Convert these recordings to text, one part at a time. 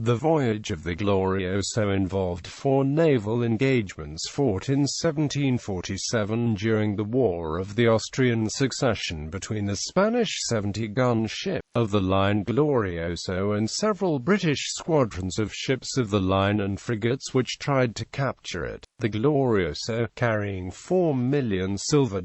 The voyage of the Glorioso involved 4 naval engagements fought in 1747 during the War of the Austrian Succession between the Spanish 70-gun ship of the line Glorioso and several British squadrons of ships of the line and frigates which tried to capture it. The Glorioso, carrying $4 million silver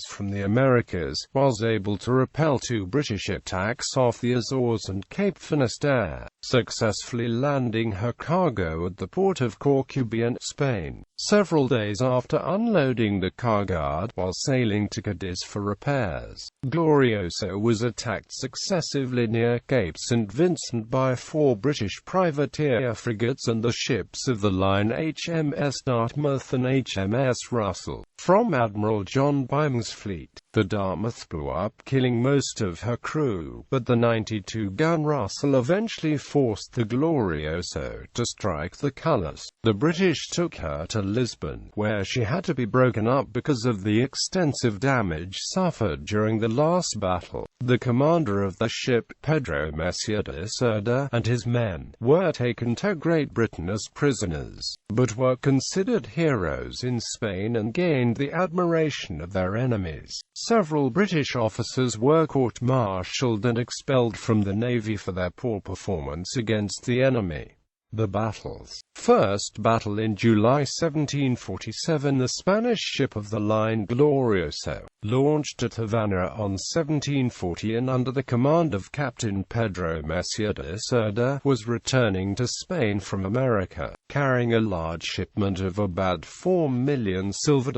from the Americas, was able to repel 2 British attacks off the Azores and Cape Finisterre, successfully landing her cargo at the port of Corcubión, Spain. Several days after unloading the cargo while sailing to Cadiz for repairs, Glorioso was attacked successively near Cape St Vincent by 4 British privateer frigates and the ships of the line HMS Dartmouth and HMS Russell. From Admiral John Byng's fleet, the Dartmouth blew up, killing most of her crew, but the 92-gun Russell eventually forced the Glorioso to strike the colours. The British took her to Lisbon, where she had to be broken up because of the extensive damage suffered during the last battle. The commander of the ship, Pedro Messier de Cerda, and his men were taken to Great Britain as prisoners, but were considered heroes in Spain and gained the admiration of their enemies. Several British officers were court-martialed and expelled from the Navy for their poor performance against the enemy. The battles. First battle in July 1747. The Spanish ship of the line Glorioso, launched at Havana on 1740 and under the command of Captain Pedro Messier de Cerda, was returning to Spain from America, carrying a large shipment of about $4 million silver,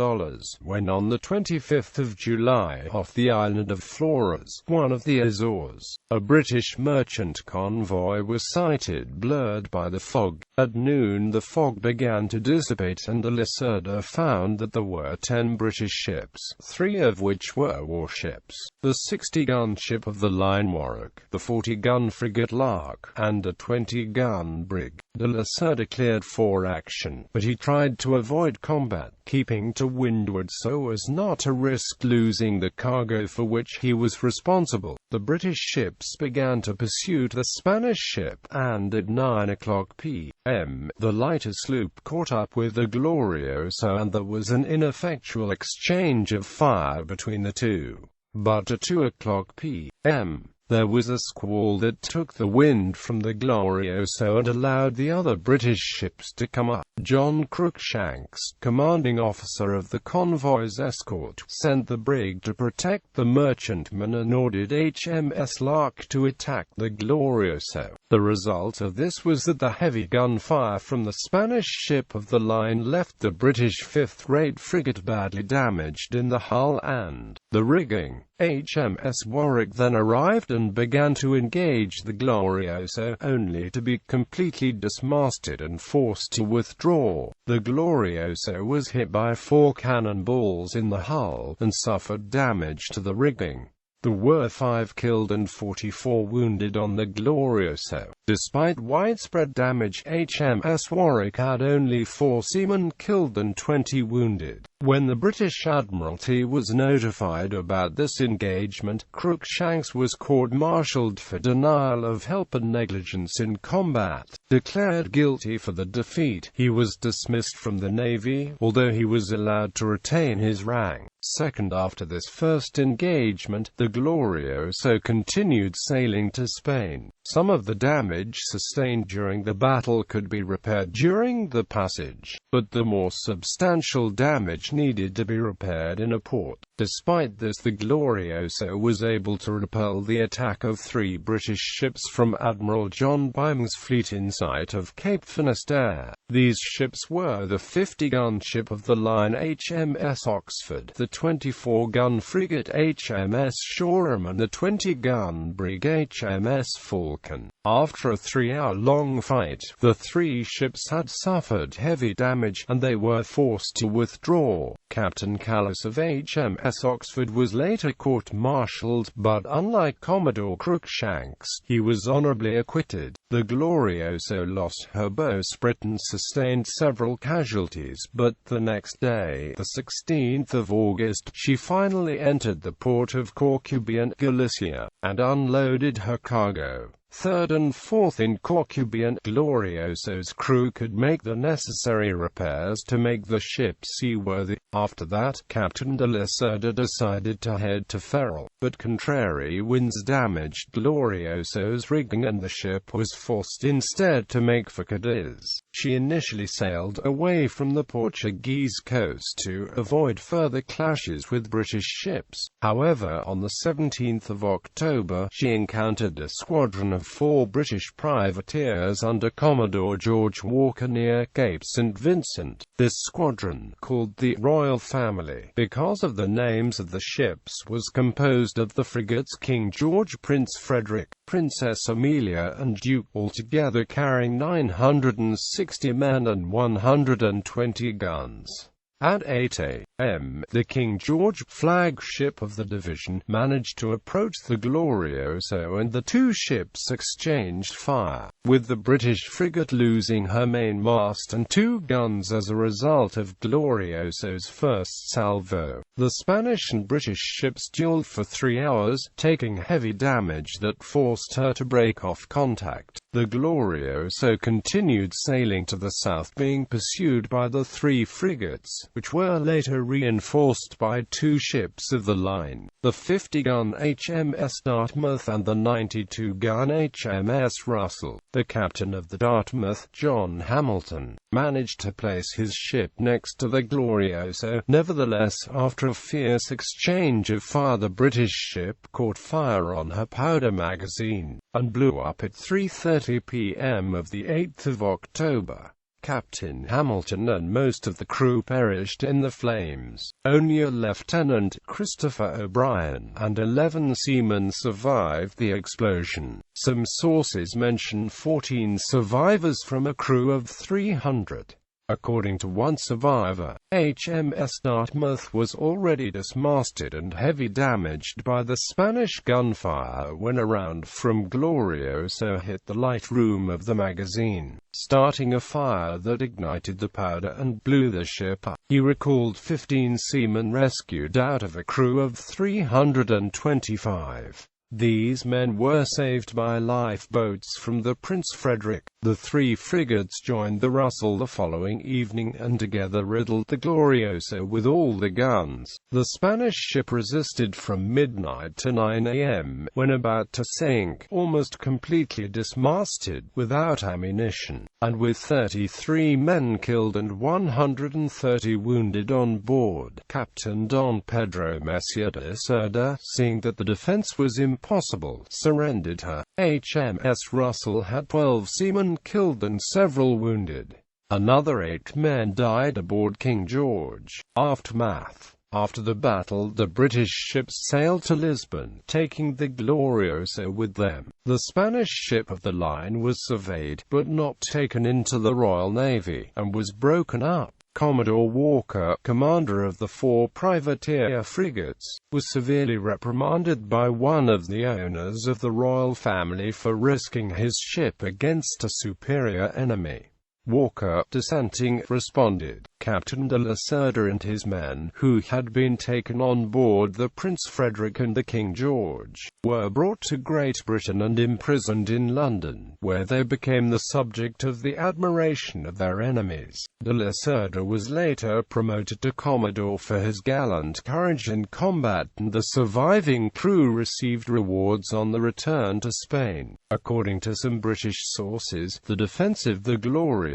when on the 25th of July, off the island of Flores, one of the Azores, a British merchant convoy was sighted, blurred by the fog. At noon the fog began to dissipate and the Cerda found that there were 10 British ships, 3 of which were warships: the 60-gun ship of the line Warwick, the 40-gun frigate Lark, and a 20-gun brig. The Cerda cleared for action, but he tried to avoid combat, keeping to windward so as not to risk losing the cargo for which he was responsible. The British ships began to pursue the Spanish ship, and at 9 o'clock p.m., the lighter sloop caught up with the Glorioso and there was an ineffectual exchange of fire between the two. But at 2 o'clock p.m., there was a squall that took the wind from the Glorioso and allowed the other British ships to come up. John Cruikshanks, commanding officer of the convoy's escort, sent the brig to protect the merchantman and ordered HMS Lark to attack the Glorioso. The result of this was that the heavy gunfire from the Spanish ship of the line left the British 5th-rate frigate badly damaged in the hull and the rigging. HMS Warwick then arrived and began to engage the Glorioso, only to be completely dismasted and forced to withdraw. The Glorioso was hit by 4 cannonballs in the hull, and suffered damage to the rigging. There were 5 killed and 44 wounded on the Glorioso. Despite widespread damage, HMS Warwick had only 4 seamen killed and 20 wounded. When the British Admiralty was notified about this engagement, Cruikshanks was court-martialed for denial of help and negligence in combat. Declared guilty for the defeat, he was dismissed from the Navy, although he was allowed to retain his rank. Second after this first engagement, the Glorioso continued sailing to Spain. Some of the damage sustained during the battle could be repaired during the passage, but the more substantial damage needed to be repaired in a port. Despite this, the Glorioso was able to repel the attack of 3 British ships from Admiral John Byng's fleet in sight of Cape Finisterre. These ships were the 50-gun ship of the line HMS Oxford, the 24-gun frigate HMS Shoreham and the 20-gun brig HMS Falcon. After a 3-hour-long fight, the 3 ships had suffered heavy damage, and they were forced to withdraw. Captain Callis of HMS Oxford was later court-martialed, but unlike Commodore Cruikshanks, he was honorably acquitted. The Glorioso lost her bowsprit and sustained several casualties, but the next day, the 16th of August, she finally entered the port of Corcubión, Galicia, and unloaded her cargo. 3rd and 4th in Corcubión. Glorioso's crew could make the necessary repairs to make the ship seaworthy. After that, Captain de la Cerda decided to head to Ferrol, but contrary winds damaged Glorioso's rigging and the ship was forced instead to make for Cadiz. She initially sailed away from the Portuguese coast to avoid further clashes with British ships. However, on the 17th of October, she encountered a squadron of 4 British privateers under Commodore George Walker near Cape St Vincent. This squadron, called the Royal Family because of the names of the ships, was composed of the frigates King George, Prince Frederick, Princess Amelia and Duke, altogether carrying 960 men and 120 guns. At 8 a.m., the King George, flagship of the division, managed to approach the Glorioso and the two ships exchanged fire, with the British frigate losing her mainmast and 2 guns as a result of Glorioso's first salvo. The Spanish and British ships duelled for 3 hours, taking heavy damage that forced her to break off contact. The Glorioso continued sailing to the south, being pursued by the 3 frigates, which were later reinforced by 2 ships of the line, the 50-gun HMS Dartmouth and the 92-gun HMS Russell. The captain of the Dartmouth, John Hamilton, managed to place his ship next to the Glorioso. Nevertheless, after a fierce exchange of fire, the British ship caught fire on her powder magazine and blew up at 3:30 p.m. of the 8th of October. Captain Hamilton and most of the crew perished in the flames. Only a Lieutenant Christopher O'Brien and 11 seamen survived the explosion. Some sources mention 14 survivors from a crew of 300. According to one survivor, HMS Dartmouth was already dismasted and heavily damaged by the Spanish gunfire when a round from Glorioso hit the light room of the magazine, starting a fire that ignited the powder and blew the ship up. He recalled 15 seamen rescued out of a crew of 325. These men were saved by lifeboats from the Prince Frederick. The 3 frigates joined the Russell the following evening and together riddled the Glorioso with all the guns. The Spanish ship resisted from midnight to 9 a.m., when about to sink, almost completely dismasted, without ammunition, and with 33 men killed and 130 wounded on board. Captain Don Pedro Messier de Cerda, seeing that the defense was impossible, surrendered her. HMS Russell had 12 seamen killed and several wounded. Another 8 men died aboard King George. Aftermath. After the battle, the British ships sailed to Lisbon, taking the Glorioso with them. The Spanish ship of the line was surveyed, but not taken into the Royal Navy, and was broken up. Commodore Walker, commander of the 4 privateer frigates, was severely reprimanded by one of the owners of the royal family for risking his ship against a superior enemy. Walker, dissenting, responded. Captain de la Cerda and his men, who had been taken on board the Prince Frederick and the King George, were brought to Great Britain and imprisoned in London, where they became the subject of the admiration of their enemies. De la Cerda was later promoted to Commodore for his gallant courage in combat, and the surviving crew received rewards on the return to Spain. According to some British sources, the defense of the Glorioso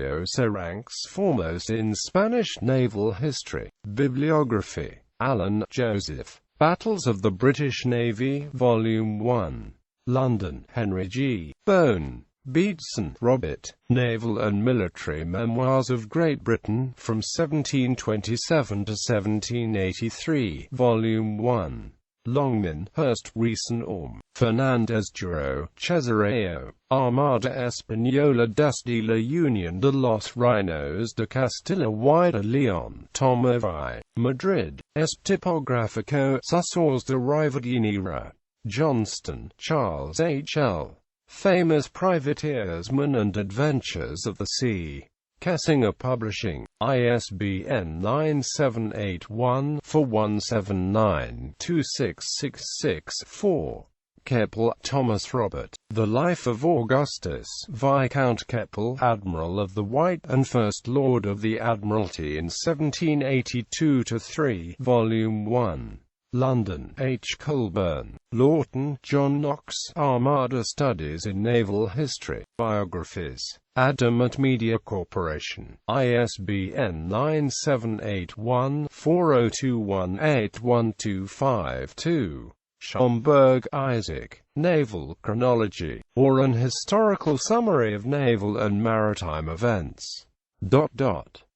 ranks foremost in Spanish naval history. Bibliography. Allen, Joseph. Battles of the British Navy, Volume 1. London, Henry G. Bone. Beatson, Robert. Naval and Military Memoirs of Great Britain, from 1727 to 1783, Volume 1. Longman, Hurst, Reeson Orme. Fernandez Duro, Cesareo. Armada Española desde la Unión de los Reinos de Castilla y de León. Tomovi. Madrid. Es tipográfico Azores de Rivadeneira. Johnston, Charles H. L. Famous Privateersmen and Adventures of the Sea. Kessinger Publishing. ISBN 9781-4179-2666-4. Keppel, Thomas Robert. The Life of Augustus, Viscount Keppel, Admiral of the White, and First Lord of the Admiralty in 1782–3, Volume 1. London, H. Colburn, Lawton, John Knox, Armada Studies in Naval History, Biographies, Adamant Media Corporation, ISBN 978-1-4021-81252. Schomburg, Isaac, Naval Chronology, or an Historical Summary of Naval and Maritime Events.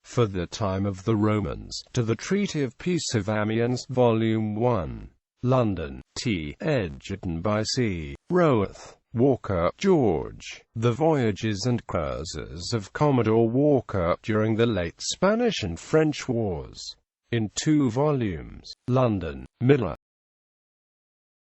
For the Time of the Romans, to the Treaty of Peace of Amiens, Volume 1. London, T. Edgerton by C. Roworth. Walker, George. The Voyages and Cruises of Commodore Walker, during the late Spanish and French Wars. In 2 volumes. London, Miller.